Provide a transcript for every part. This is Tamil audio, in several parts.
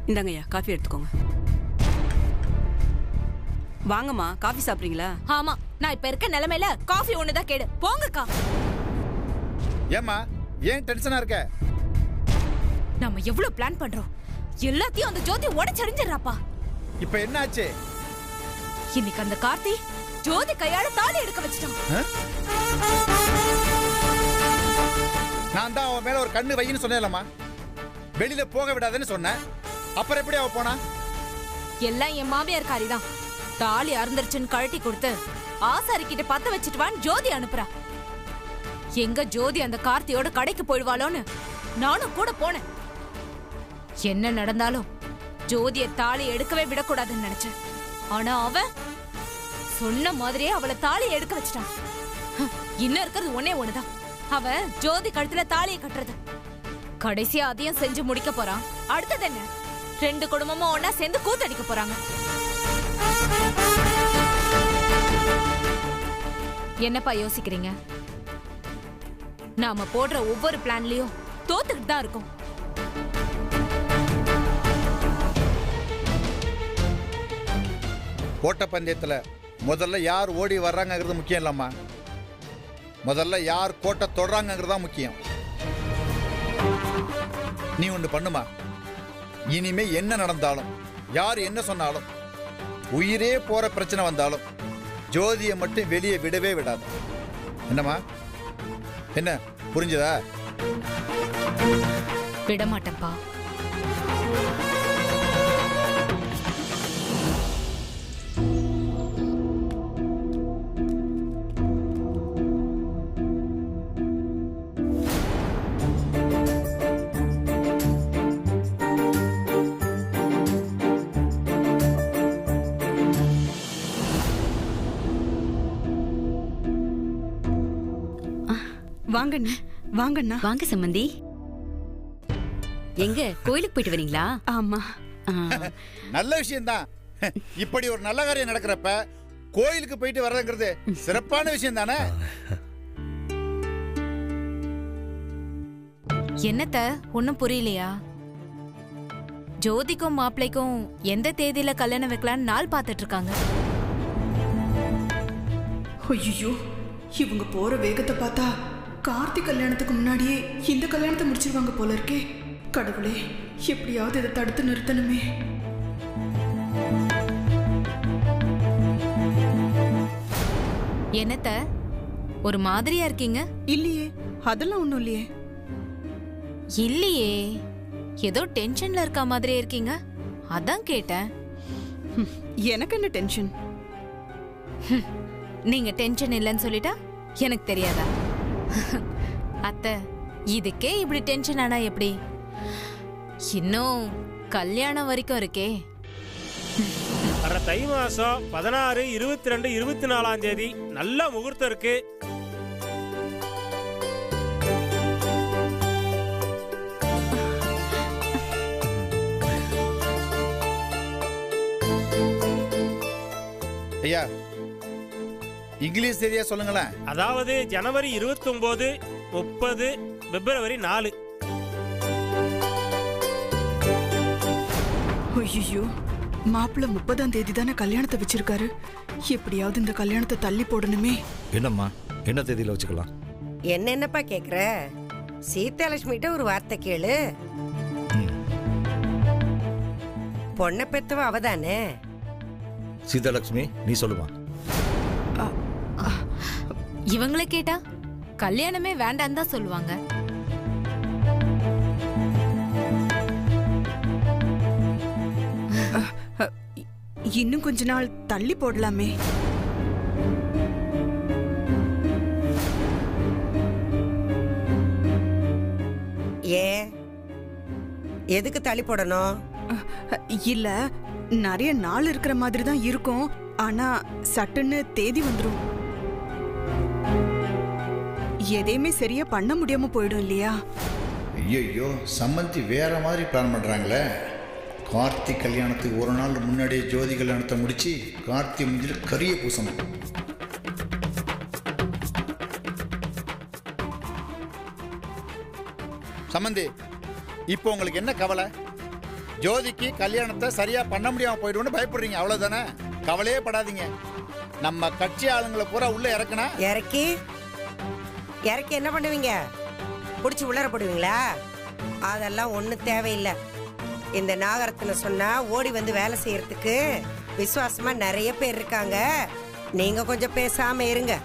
இந்தாங்கய்யா, காஃபி எடுத்துக்கோங்க. வாங்கம்மா, காஃபி சாப்பிட்றீங்களா? ஆமா, நான் இப்ப இருக்க நிலைமையில காஃபி ஒண்ணுதான் கேடு. போங்கக்கா. ஏம்மா ஏன் டென்ஷனா இருக்க? நம்ம எவ்வளவு பிளான் பண்றோம், எல்லாத்தையும் அந்த ஜோதி உடைச்சறிஞ்சிடறாப்பா. இப்ப என்ன ஆச்சு? இன்னைக்கு அந்த கார்த்தி ஜோதி கையால தாலி எடுக்க வச்சிட்டான். நான் தான் அவன் மேல ஒரு கண்ணு வையின்னு சொன்னேன்லம்மா. வெளியில போக விடாதுன்னு சொன்னேன். அப்புறம் எப்படி அவ போனா? எல்லாம் என் மாமியார் காரிதான். தாலி அறுந்துருச்சுன்னு கழட்டி கொடுத்து ஆசாரி கிட்ட பத்த வச்சுட்டு வான்னு ஜோதி அனுப்புறா. எங்க ஜோதி அந்த கார்த்தியோட கடைக்கு போயிடுவாளோன்னு நானும் கூட போனேன். என்ன நடந்தாலும் ஜோதிய தாலி எடுக்கவே விடக்கூடாதுன்னு நினைச்சேன். ஆனா அவன் சொன்ன மாதிரியே அவளை தாலி எடுக்க வச்சிட்டான். இன்னும் இருக்கிறது ஒன்னே ஒண்ணுதான், அவ ஜோதி கழுத்துல தாலியை கட்டுறது. கடைசியா அதையும் செஞ்சு முடிக்க போறான். அடுத்தது என்ன, 2 குடும்பமும் ஒன்னா சேர்ந்து கூத்தடிக்க போறாங்க. என்னப்பா யோசிக்கிறீங்க? நாம போடுற ஒவ்வொரு பிளான்லயும் தோத்துக்கிட்டு தான் இருக்கும். ஓட்டப்பந்தயத்துல முதல்ல யார் ஓடி வர்றாங்கிறது முக்கியம் இல்லம்மா. முதல்ல யார் கோட்டை தொடுறாங்கிறது தான் முக்கியம். நீ ஒன்று பண்ணுமா, இனிமே என்ன நடந்தாலும் யார் என்ன சொன்னாலும் உயிரே போற பிரச்சனை வந்தாலும் ஜோதியை மட்டும் வெளியே விடவே விடாது. என்னம்மா, என்ன புரிஞ்சதா? விட மாட்டேன்ப்பா. வாங்கண்ணா, வாங்கண்ணா. வாங்க சம்பந்தி. எங்க கோயிலுக்கு போயிட்டு வரீங்களா? ஆமா. நல்ல விஷயம்தான். இப்படி ஒரு நல்ல காரியம் நடக்கிறப்ப கோயிலுக்கு போயிட்டு வர்றதுங்கிறது சிறப்பான விஷயம் தானே. என்னத்த ஒண்ணும் புரியலையா? ஜோதிக்கும் மாப்பிள்ளைக்கும் எந்த தேதியில கல்யாணம் வைக்கலான்னு நாள் பார்த்துட்டு இருக்காங்க. ஐயோ, இவங்க போற வேகத்தை பார்த்தா கார்த்திக் கல்யாணத்துக்கு முன்னாடியே இந்த கல்யாணத்தை முடிச்சிருவாங்க போல இருக்கே. கடவுளே, எப்படியாவது இதை தடுத்து நிறுத்தணுமே. என்னத்த ஒரு மாதிரியா இருக்கீங்க? இல்லையே, அதெல்லாம் ஒண்ணும் இல்லையே. இல்லையே, ஏதோ டென்ஷன்ல இருக்க மாதிரியே இருக்கீங்க, அதான் கேட்டேன். எனக்கு என்ன டென்ஷன்? நீங்க டென்ஷன் இல்லைன்னு சொல்லிட்டா எனக்கு தெரியாதா? அத்தை, இதுக்கே இப்படி டென்ஷன் ஆனா எப்படி? இன்னும் கல்யாணம் வரைக்கும் இருக்கே. வர தை மாசம் 16, 22, 24ஆம் தேதி நல்ல முகூர்த்தம் இருக்கு. ஐயா, இங்கிலீஷ் தேதியா சொல்லுங்களேன். அதாவது ஜனவரி 29, 30, பிப்ரவரி 4. ஐயோ, மாப்பிள்ள 30ஆம் தேதி தானே கல்யாணத்தை வச்சிருக்காரு. எப்படியாவது இந்த கல்யாணத்தை தள்ளி போடணுமே. என்னம்மா, என்ன தேதியில வச்சுக்கலாம்? என்னப்பா கேக்குற? சீதாலட்சுமிகிட்ட ஒரு வார்த்தை கேளு. பொண்ணை பெத்தவ அவதானே. சீதாலட்சுமி, நீ சொல்லுமா. இவங்கள கேட்டா கல்யாணமே வேண்டான்னு தான் சொல்லுவாங்க. இன்னும் கொஞ்ச நாள் தள்ளி போடலாமே. ஏன், எதுக்கு தள்ளி போடணும்? இல்ல, நிறைய நாள் இருக்கிற மாதிரி தான் இருக்கும். ஆனா சட்டுன்னு தேதி வந்துரும். எதையுமே சரியா பண்ண முடியாம போயிடும் இல்லையா? ஐயோ, சம்மந்தி வேற மாதிரி பிளான் பண்றாங்களே. கார்த்திக் கல்யாணத்துக்கு ஒரு நாள் முன்னாடியே ஜோதி கல்யாணத்தை முடிச்சு கார்த்திக் முடிஞ்சில் கரிய பூசணும். சம்மந்தி, இப்போ உங்களுக்கு என்ன கவலை? ஜோதிக்கு கல்யாணத்தை சரியா பண்ண முடியாம போயிடுவோன்னு பயப்படுறீங்க, அவ்வளவுதானே? கவலையே படாதீங்க. நம்ம கட்சி ஆளுங்களை பூரா உள்ள இறக்குனா இறக்கி என்ன பண்ணுவீங்க? பிடிச்சி உள்ளர போடுவீங்களா? அதெல்லாம் ஒன்றும் தேவையில்லை. இந்த நாகரத்ன சொன்னா ஓடி வந்து வேலை செய்யறதுக்கு விசுவாசமா நிறைய பேர் இருக்காங்க. நீங்க கொஞ்சம் பேசாம இருங்க.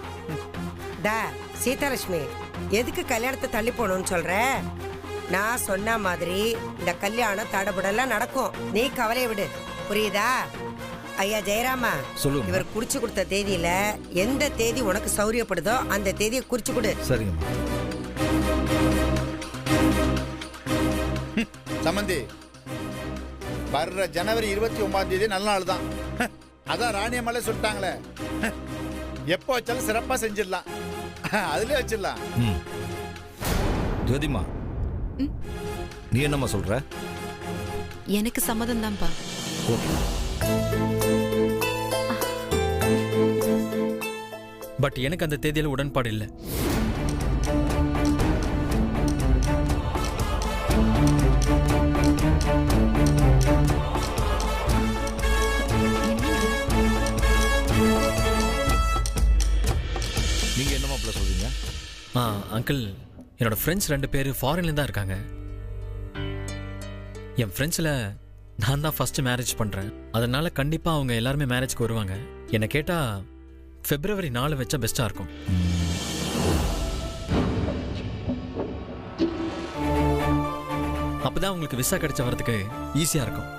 சீதாலட்சுமி, எதுக்கு கல்யாணத்தை தள்ளி போகணும்னு சொல்ற? நான் சொன்ன மாதிரி இந்த கல்யாணம் தடபுடலாம் நடக்கும். நீ கவலையை விடு, புரியுதா? ஐயா ஜெயராமா, சொல்லுங்க. இவர் குறிச்சு கொடுத்த தேதியில எந்த தேதி உனக்கு சௌரியப்படுதோ அந்த தேதியை குறிச்சு கொடு. சரிங்கம்மா. சம்பந்தி, வர்ற ஜனவரி 29 நல்ல நாள் தான். அதான் ராணியம்மாலே சொல்லிட்டாங்களே, எப்போ வச்சாலும் சிறப்பா செஞ்சிடலாம், அதுல வச்சிடலாம். ஜோதிமா, நீ என்னம்மா சொல்ற? எனக்கு சம்மதம் தான்ப்பா. ஓகே. பட் எனக்கு அந்த தேதியில உடன்பாடு இல்லை. நீங்க என்னம்மா அப்படி சொல்றீங்க? அங்கிள், என்னோட ஃப்ரெண்ட்ஸ் 2 பேர் ஃபாரின்ல தான் இருக்காங்க. என் ஃப்ரெண்ட்ஸில் நான் தான் ஃபர்ஸ்ட் மேரேஜ் பண்ணுறேன். அதனால கண்டிப்பாக அவங்க எல்லாருமே மேரேஜ்க்கு வருவாங்க. என்னை கேட்டால் February 4 வச்சா பெஸ்ட்டாக இருக்கும். அப்போதான் உங்களுக்கு விசா கிடைச்ச வரதுக்கு ஈஸியாக இருக்கும்.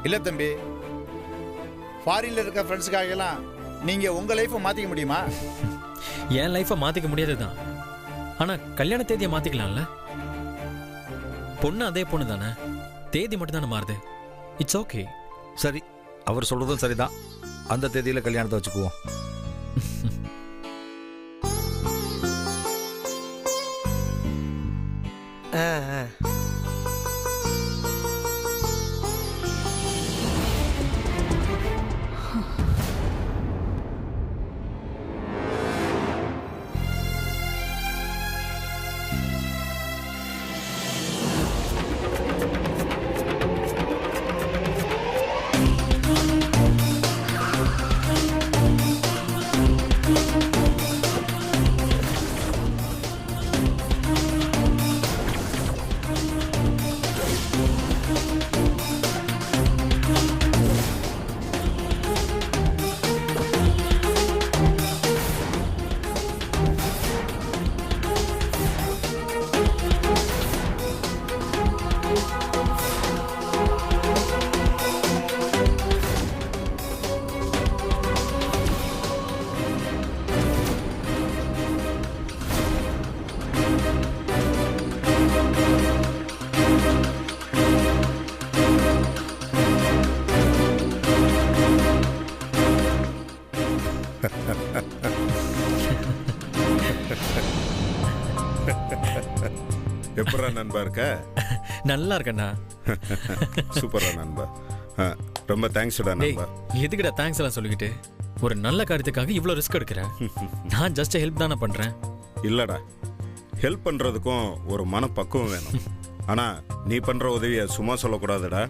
இல்ல தம்பி, ஃபாரின்ல இருக்க ஃப்ரெண்ட்ஸுக்காக எல்லாம் நீங்க உங்க லைஃபை மாத்திக்க முடியுமா? என் லைஃப்பை மாற்றிக்க முடியாது தான். ஆனால் கல்யாண தேதியை மாற்றிக்கலாம்ல? பொண்ணு அதே பொண்ணு தானே, தேதி மட்டும் தானே மாறுது. It's okay. சரி, அவர் சொல்றதும் சரிதான். அந்த தேதியில கல்யாணத்தை வச்சுக்குவோம். எப்படா நண்பா இருக்க? நல்லா இருக்கண்ணா. சூப்பரா நண்பா. ரொம்ப தேங்க்ஸ்டா நண்பா. எதுக்குடா தேங்க்ஸ் எல்லாம் சொல்லிக்கிட்டு? ஒரு நல்ல காரியத்துக்காக இவ்வளோ ரிஸ்க் எடுக்கிறேன். நான் ஜஸ்ட் ஹெல்ப் தானே பண்றேன். இல்லடா, ஹெல்ப் பண்றதுக்கும் ஒரு மனப்பக்குவம் வேணும். ஆனா நீ பண்ற உதவியை சும்மா சொல்லக்கூடாதுடா,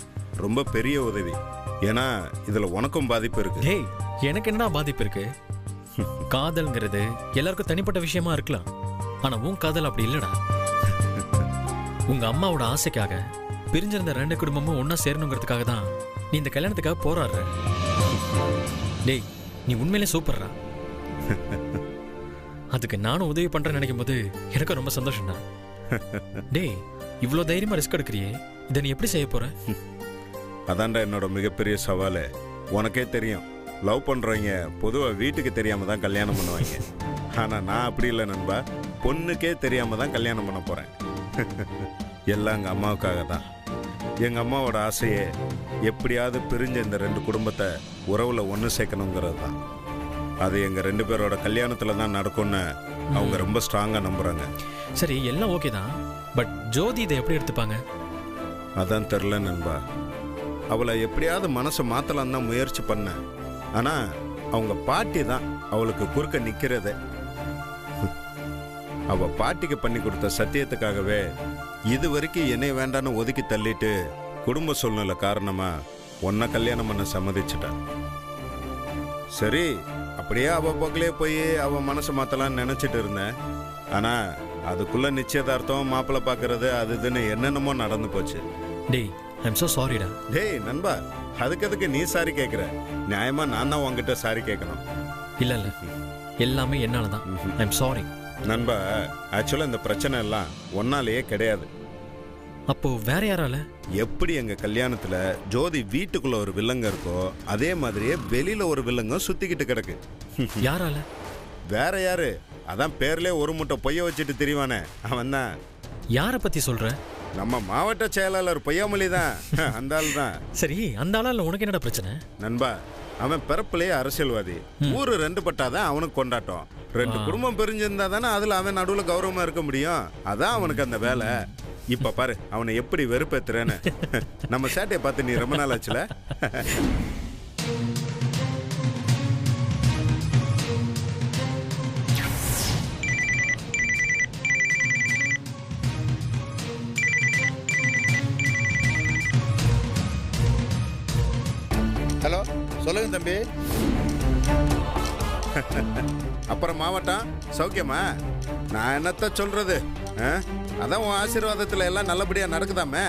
ரொம்ப பெரிய உதவி. ஏன்னா இதுல உனக்கும் பாதிப்பு இருக்கு. டேய், எனக்கு என்னடா பாதிப்பு இருக்கு? காதல்ங்கிறது எல்லாருக்கும் தனிப்பட்ட விஷயமா இருக்கலாம். ஆனா உன் காதல் அப்படி இல்லடா. உங்க அம்மாவோட ஆசைக்காக பிரிஞ்சிருந்த 2 குடும்பமும் ஒன்னா சேரணுங்கிறதுக்காக தான் நீ இந்த கல்யாணத்துக்காக போராடுற. டேய், நீ உண்மையிலே சூப்பர்ரா. அதுக்கு நானும் உதவி பண்றேன்னு நினைக்கும் போது எனக்கு ரொம்ப சந்தோஷம்டா. டேய், இவ்வளோ தைரியமா ரிஸ்க் எடுக்கிறியே, இதை நீ எப்படி செய்ய போற? அதான்டா என்னோட மிகப்பெரிய சவால். உனக்கே தெரியும், லவ் பண்றவங்க பொதுவா வீட்டுக்கு தெரியாம தான் கல்யாணம் பண்ணுவாங்க. ஆனா நான் அப்படி இல்லை நண்பா, பொண்ணுக்கே தெரியாம தான் கல்யாணம் பண்ண போறேன். எல்லாம் எங்கள் அம்மாவுக்காக தான். எங்கள் அம்மாவோட ஆசையே எப்படியாவது பிரிஞ்ச இந்த 2 குடும்பத்தை உறவுல ஒன்று சேர்க்கணுங்கிறது தான். அது எங்கள் 2 பேரோட கல்யாணத்தில் தான் நடக்கும்னு அவங்க ரொம்ப ஸ்ட்ராங்காக நம்புகிறாங்க. சரி, எல்லாம் ஓகே தான். பட் ஜோதி இதை எப்படி எடுத்துப்பாங்க? அதான் தெரில நண்பா. அவளை எப்படியாவது மனசை மாற்றலாம் தான் முயற்சி பண்ணேன். ஆனால் அவங்க பாட்டி தான் அவளுக்கு குறுக்க நிற்கிறதே. அவ பாட்டிக்கு பண்ணி கொடுத்த சத்தியத்துக்காகவே இது வரைக்கும் என்னை வேண்டான்னு ஒதுக்கி தள்ளிட்டு குடும்ப சூழ்நிலை காரணமா உன்னை கல்யாணம் பண்ண சம்மதிச்சிட்டா. சரி, அப்படியே அவ போக்கிலே போய் அவ மனசை மாத்தலாம்னு நினைச்சிட்டு இருந்தேன். ஆனா அதுக்குள்ள நிச்சயதார்த்தம் மாப்பிள்ளை பாக்குறது அது இதுன்னு என்னென்னமோ நடந்து போச்சு. டேய், ஐம் so சாரிடா. டேய் நண்பா, அதுக்கு நீ சாரி கேட்குற? நியாயமா நான் தான் உங்ககிட்ட சாரி கேட்கணும். இல்ல இல்ல, எல்லாமே என்னால தான். ஐம் சாரி நண்பா. ஆக்சுவலாக இந்த பிரச்சனை எல்லாம் ஒன்னாலேயே கிடையாது. அப்போ வேற யாரால? எப்படி எங்க கல்யாணத்துல ஜோதி வீட்டுக்குள்ள ஒரு வில்லங்க இருக்கோ அதே மாதிரியே வெளியில ஒரு வில்லங்கம் சுத்திக்கிட்டு கிடக்கு. யாரால? வேற யாரு? அதான் பேர்லயே ஒரு முட்டை பொய்ய வச்சுட்டு தெரியவானே, அவன் தான். யார பத்தி சொல்ற? நம்ம மாவட்ட செயலாளர் பொய்யாமொழி தான். அந்த ஆள் தான். சரி, அந்த ஆளால உனக்கு என்னடா பிரச்சனை? நண்பா, அவன் பிறப்புலயே அரசியல்வாதி. ஊரு ரெண்டு பட்டாதான் அவனுக்கு கொண்டாட்டம். ரெண்டு குடும்பம் பிரிஞ்சிருந்தா தானே அதுல அவன் நடுவுல கௌரவமா இருக்க முடியும். அதான் அவனுக்கு அந்த வேலை. இப்ப பாரு அவனை எப்படி வெறுப்பேத்துறேன்னு. நம்ம சேட்டையை பார்த்து நீ ரொம்ப நாள் ஆச்சுல. ஹலோ, சொல்லுங்க தம்பி. அப்புறம் மாவட்டம் சௌக்கியமா? நான் என்னத்த சொல்றது? அதான் உன் ஆசீர்வாதத்துல எல்லாம் நல்லபடியா நடக்குதாமே.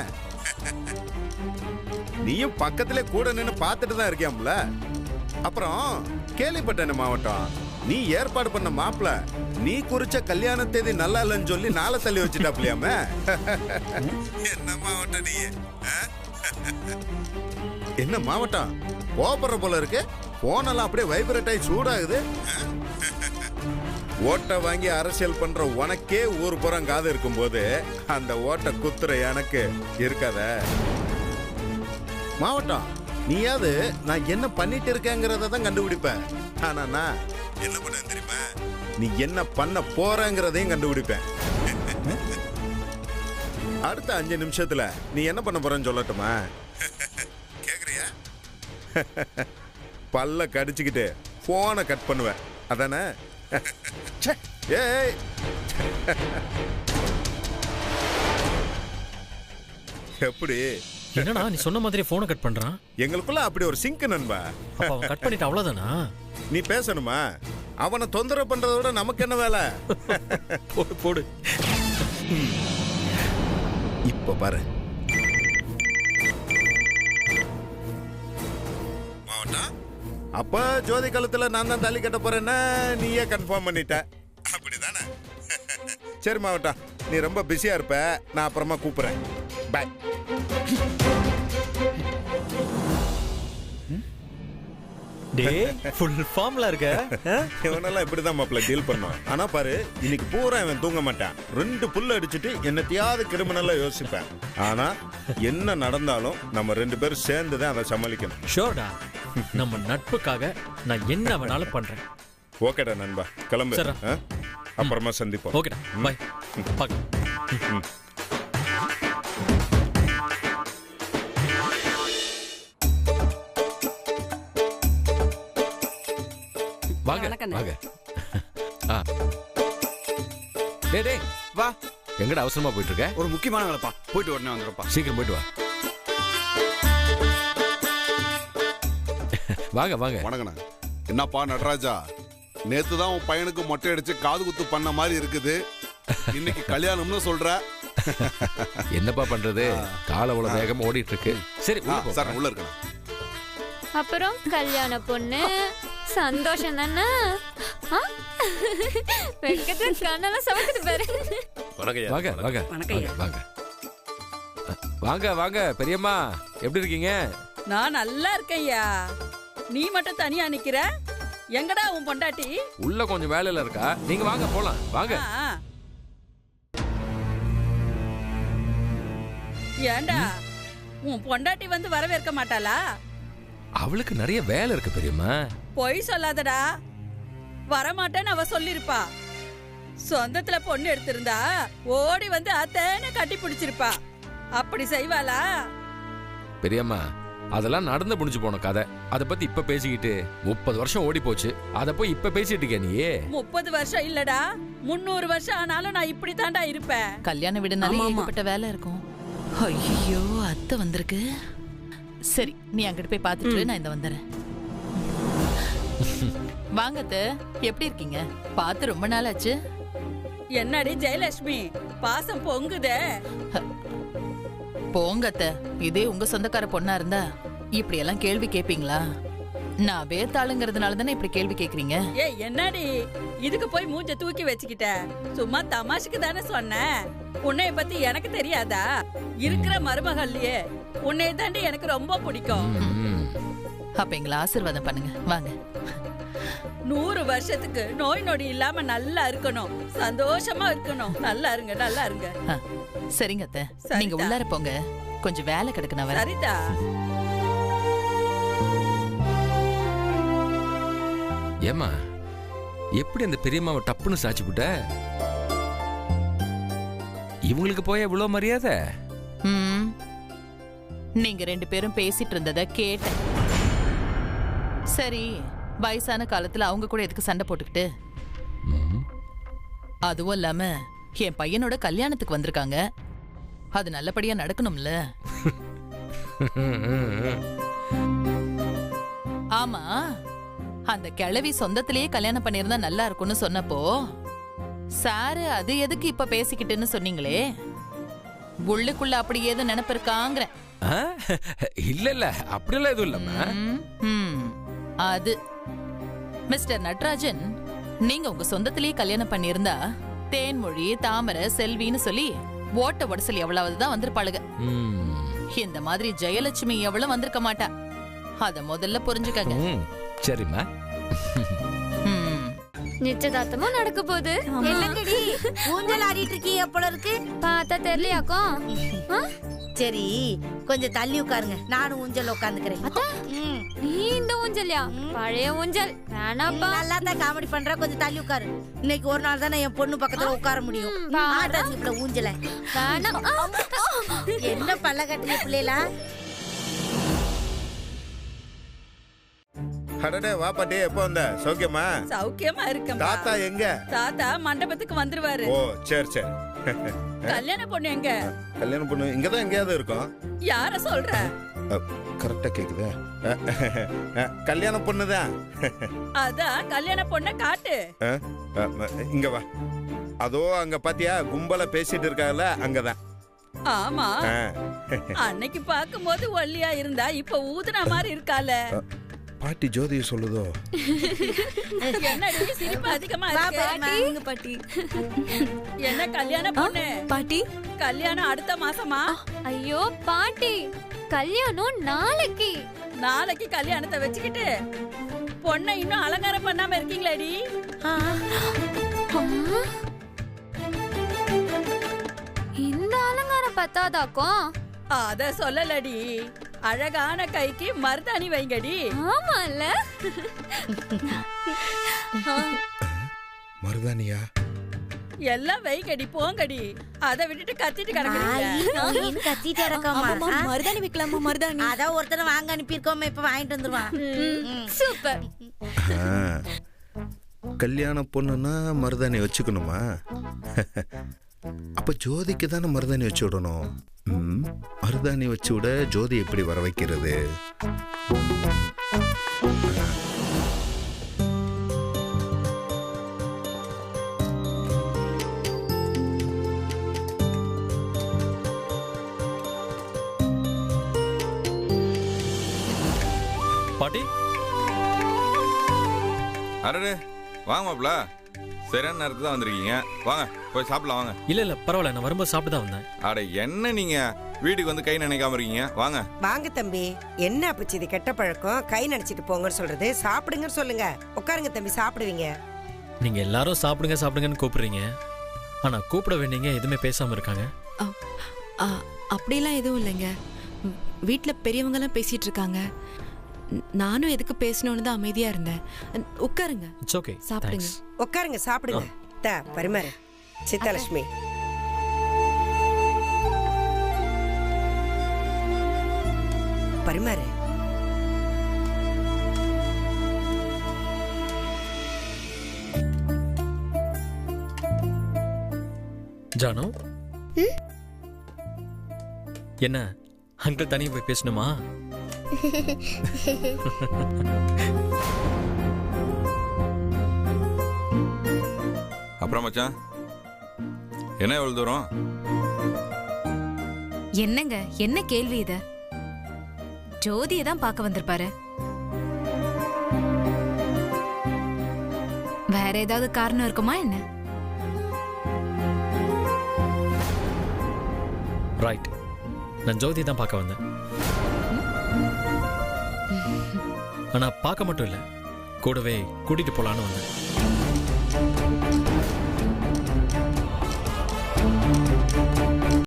நீயும் பக்கத்திலே கூட நின்று பார்த்துட்டு தான் இருக்கியாம்ல. அப்புறம் கேள்விப்பட்டேன் மாவட்டம், நீ ஏற்பாடு பண்ண மாப்பிள்ள நீ குறிச்ச கல்யாண தேதி நல்லா இல்லைன்னு சொல்லி நாளை தள்ளி வச்சுட்டாப்லையாமே. என்ன மாவட்டம் நீ? என்ன மாவட்டம் கோபுற போல இருக்கு? போனெல்லாம் அப்படியே வைப்ரேட் ஆகி சூடாகுது. ஓட்டை வாங்கி அரசியல் பண்ற உனக்கே ஊர் புறம் காது இருக்கும் போது அந்த ஓட்டை குத்துற எனக்கு இருக்காத மாவட்டம். நீயாவது நான் என்ன பண்ணிட்டு இருக்கேங்கிறத தான் கண்டுபிடிப்பேன். ஆனா நான் என்ன பண்ண தெரியுமா? நீ என்ன பண்ண போறங்கிறதையும் கண்டுபிடிப்பேன். அடுத்த 5 நிமிஷத்துல நீ என்ன பண்ண போறன்னு சொல்லட்டுமா? கேக்குறியா? பல்ல கடிச்சுக்கிட்டு போனை கட் பண்ணுவேன், அதானே? ஏய், எப்படி? என்னடா நீ சொன்ன மாதிரி போனை கட் பண்றான்? எங்களுக்குள்ள அப்படி ஒரு சிங்க் நண்பா. அப்ப அவன் கட் பண்ணிட்டு அவ்வளவுதானா? நீ பேசணுமா? அவனை தொந்தரவு பண்றதோட நமக்கு என்ன வேலை? போடு போடு. இப்ப பாரு அப்ப ஜோதி காலத்துல நான் தான் தாலி கட்ட போறேன்னா நீயே கன்ஃபார்ம் பண்ணிட்ட, அப்படிதானே? சரி மாவட்டம், நீ ரொம்ப பிஸியா இருப்ப, நான் அப்புறமா கூப்பிடுறேன். பாய். டேய், ஃபுல் ஃபார்ம்ல இருக்க. இவனெல்லாம் இப்படிதான் மாப்பிள்ள டீல் பண்ணோம். ஆனா பாரு, இன்னைக்கு பூரா இவன் தூங்க மாட்டான். 2 புல்ல அடிச்சுட்டு என்னத்தையாவது கிரிமினலா யோசிப்பேன். ஆனா என்ன நடந்தாலும் நம்ம 2 பேரும் சேர்ந்து தான் அதை சமாளிக்கணும். ஷோர்டா, நம்ம நட்புக்காக நான் என்ன வேணாலும் பண்றேன். ஓகேடா நண்பா, கிளம்பு. அப்புறமா சந்திப்போம். ஓகேடா, பை. பார்க்கலாம். வாங்க வாங்க. டேய் டேய் வா. எங்கடா அவசரமா போயிட்டு இருக்க? ஒரு முக்கியமான வேலைப்பா, போயிட்டு உடனே வந்துடுறப்பா. சீக்கிரம் போயிட்டு வா. வாங்க வாங்க. வணக்கண்ணா. என்னப்பா நடராஜா, நேத்து தான் உன் பையனுக்கு மொட்டை அடிச்சு காது குத்து பண்ண மாதிரி இருக்குது. இன்னைக்கு கல்யாணம்னு சொல்ற. என்னப்பா பண்றது, கால அவ்வளவு வேகமா ஓடிட்டு இருக்கு. சரி சார் உள்ள இருக்கணும். அப்புறம் கல்யாண பொண்ணு சந்தோஷம் தானே? வெக்கத்துல கண்ணெல்லாம் சவக்குது பாரு. வாங்க வாங்க வாங்க வாங்க வாங்க. பெரியம்மா எப்படி இருக்கீங்க? நான் நல்லா இருக்கேன்யா. நீ மட்டும் தனியா நிக்கிற, எங்கடா உன் பொண்டாட்டி? உள்ள கொஞ்சம் வேலையில இருக்கா, நீங்க வாங்க போலாம். வாங்க. ஏண்டா உன் பொண்டாட்டி வந்து வரவேற்க மாட்டாளா? அவளுக்கு நிறைய வேலை இருக்கு பெரியம்மா. பொய் சொல்லாதடா, வரமாட்டேன்னு அவ சொல்லிருப்பா. சொந்தத்துல பொண்ணு எடுத்திருந்தா ஓடி வந்து அத்தேன்னு கட்டி பிடிச்சிருப்பா. அப்படி செய்வாளா? பெரியம்மா, அதெல்லாம் நடந்து முடிஞ்சு போன கதை. அதை பத்தி இப்ப பேசிக்கிட்டு 30 வருஷம் ஓடி போச்சு. அதை போய் இப்ப பேசிட்டு இருக்க நீ. 30 வருஷம் இல்லடா, 300 வருஷம் ஆனாலும் நான் இப்படி தாண்டா இருப்பேன். கல்யாண வீடுனால ஏகப்பட்ட வேலை இருக்கும். ஐயோ, அத்தை வந்திருக்கு. சரி, நீ அங்கிட்டு போய் பார்த்துட்டு நான் இந்த வந்துடுறேன். வாங்கத்த, எப்படி இருக்கீங்க? பார்த்து ரொம்ப நாள் ஆச்சு. என்னடி ஜெயலட்சுமி, பாசம் பொங்குதே. போங்கத்த, இதே உங்க சொந்தக்கார பொண்ணா இருந்தா இப்படி எல்லாம் கேள்வி கேப்பீங்களா? நான் வேத்தாளுங்கிறதுனால தானே இப்படி கேள்வி கேக்குறீங்க. ஏய், என்னடி இதுக்கு போய் மூஞ்ச தூக்கி வச்சுக்கிட்ட? சும்மா தமாஷுக்கு தானே சொன்னேன். உன்னைய பத்தி எனக்கு தெரியாதா? இருக்கிற மருமகள்லயே உன்னைய தாண்டி எனக்கு ரொம்ப பிடிக்கும். அப்ப எங்களை ஆசீர்வாதம் பண்ணுங்க, வாங்க. 100 வருஷத்துக்கு நோய் நொடி இல்லாம நல்லா இருக்கணும், சந்தோஷமா இருக்கணும். நல்லா இருங்க, நல்லா இருங்க. சரிங்க அத்தை, நீங்க உள்ளார போங்க, கொஞ்சம் வேலை கிடக்கு. நான் வரேன். சரிதா. ஏமா, எப்படி அந்த பெரியம்மாவை டப்புன்னு சாச்சி விட்ட? இவங்களுக்கு போய் இவ்வளவு மரியாதை? நீங்க 2 பேரும் பேசிட்டு இருந்தத கேட்டேன். சரி, வயசான காலத்துல அவங்க கூட எதுக்கு சண்டை போட்டுக்கிட்டு? அதுவும் இல்லாம என் பையனோட கல்யாணத்துக்கு வந்திருக்காங்க, அது நல்லபடியா நடக்கணும்ல. ஆமா, அந்த கிழவி சொந்தத்திலேயே கல்யாணம் பண்ணிருந்தா நல்லா இருக்கும்னு சொன்னப்போ சாரு அது எதுக்கு இப்ப பேசிக்கிட்டுன்னு சொன்னீங்களே, உள்ளுக்குள்ள அப்படி ஏதோ நினைப்பு இருக்காங்கிற? இல்ல இல்ல, அப்படியெல்லாம் எதுவும் இல்ல. அது மிஸ்டர் நடராஜன், நீங்க உங்க சொந்தத்திலேயே கல்யாணம் பண்ணிருந்தா தேன்மொழி, தாமரை, செல்வின்னு சொல்லி ஓட்ட உடசல் எவ்வளவுதான் வந்திருப்பாளுங்க. இந்த மாதிரி ஜெயலட்சுமி எவ்வளவு வந்திருக்க மாட்டா. அத முதல்ல புரிஞ்சுக்கங்க. சரிம்மா. நிச்சயதார்த்தமும் நடக்க போகுது. என்னங்கடி ஊஞ்சல் ஆடிட்டு இருக்கீங்க போல இருக்கு? பார்த்தா தெரியலையாக்கும். சரி, கொஞ்சம் தள்ளி உட்காருங்க, நானும் ஊஞ்சல் உட்காந்துக்கிறேன். நீ இந்த ஊஞ்சல்யா? பழைய ஊஞ்சல் வேணாப்பா. நல்லா தான் காமெடி பண்ற, கொஞ்சம் தள்ளி உட்காரு. இன்னைக்கு ஒரு நாள் தான் என் பொண்ணு பக்கத்துல உட்கார முடியும். இப்ப ஊஞ்சல வேணாம். என்ன பல்ல கட்டுற பிள்ளைகளா? அடடே, வா பாட்டி, எப்போ வந்த? சௌக்கியமா? சௌக்கியமா இருக்கேன். தாத்தா எங்க? தாத்தா மண்டபத்துக்கு வந்துருவாரு. ஓ, சரி சரி. கல்யாண பொண்ணு எங்க? கல்யாண பொண்ணு இங்கதான் எங்கேயாவது இருக்கும். யார சொல்ற? கரெக்டா கேக்குதா? கல்யாண பொண்ணுதான். அதான் கல்யாண பொண்ண காட்டு. இங்க வா. அதோ அங்க பாத்தியா, கும்பல பேசிட்டு இருக்காங்கல்ல, அங்கதான். ஆமா, அன்னைக்கு பாக்கும்போது ஒல்லியா இருந்தா இப்ப ஊதுன மாதிரி இருக்கால. பாட்டி ஜோதிய சொல்லுதோ? என்னடி சிரிப்பு அதிகமா இருக்கு? பாட்டி, என்ன கல்யாண பொண்ணு? பாட்டி, கல்யாணம் அடுத்த மாசமா? ஐயோ பாட்டி, கல்யாணம் நாளைக்கு. நாளைக்கு கல்யாணத்தை வச்சுக்கிட்டு பொண்ணை இன்னும் அலங்காரம் பண்ணாம இருக்கீங்களேடி? இந்த அலங்காரம் பத்தாதாக்கும்? அத சொல்லலடி, அழகான கைக்கு மருதாணி வைங்கடி. ஆமால. மருதாணியா? எல்லாம் வைங்கடி, போங்கடி. அதை விட்டுட்டு கத்திட்டு கிடக்குறீங்க. கத்திட்டு கிடக்காம மருதாணி வைக்கலாமா? மருதாணி அதான் ஒருத்தனை வாங்க அனுப்பியிருக்கோம், இப்ப வாங்கிட்டு வந்துருவான். சூப்பர். கல்யாண பொண்ணுன்னா மருதாணி வச்சுக்கணுமா? அப்ப ஜோதிக்கு தானே மருதாணி வச்சு விடணும். மருதாணி வச்சு விட ஜோதி எப்படி வர வைக்கிறது? பாட்டி, அரே வாங்க மாப்ள, சரியான நேரத்துக்கு தான் வந்திருக்கீங்க. வாங்க போய் சாப்பிடலாம் வாங்க. இல்ல இல்ல பரவாயில்ல, நான் வரும்போது சாப்பிட்டு தான் வந்தேன். அட என்ன நீங்க வீட்டுக்கு வந்து கை நினைக்காம இருக்கீங்க? வாங்க வாங்க தம்பி. என்ன அப்பச்சி இது கெட்ட பழக்கம்? கை நினைச்சிட்டு போங்கன்னு சொல்றது, சாப்பிடுங்கன்னு சொல்லுங்க. உட்காருங்க தம்பி, சாப்பிடுவீங்க. நீங்க எல்லாரும் சாப்பிடுங்க சாப்பிடுங்கன்னு கூப்பிடுறீங்க, ஆனா கூப்பிட வேண்டியங்க எதுவுமே பேசாம இருக்காங்க. அப்படிலாம் எதுவும் இல்லைங்க, வீட்டுல பெரியவங்க எல்லாம் பேசிட்டு இருக்காங்க. நானும் எதுக்கு பேசணும்னு தான் அமைதியா இருந்தேன். உட்காருங்க. இட்ஸ் ஓகே, சாப்பிடுங்க. உட்காருங்க, சாப்பிடுங்க. தா பரிமாறு. சித்தலட்சுமி, பரிமாறு. ஜானு என்ன அங்கிள் தனியாக போய் பேசணுமா? அப்புறம் மச்சான் என்ன எவ்வளவு தூரம்? என்னங்க என்ன கேள்வி இத? ஜோதியை தான் பார்க்க வந்திருப்பாரு. வேற ஏதாவது காரணம் இருக்குமா என்ன? ரைட், நான் ஜோதி தான் பார்க்க வந்தேன். ஆனா பார்க்க மட்டும் இல்லை, கூடவே கூட்டிட்டு போலான்னு வந்தேன்.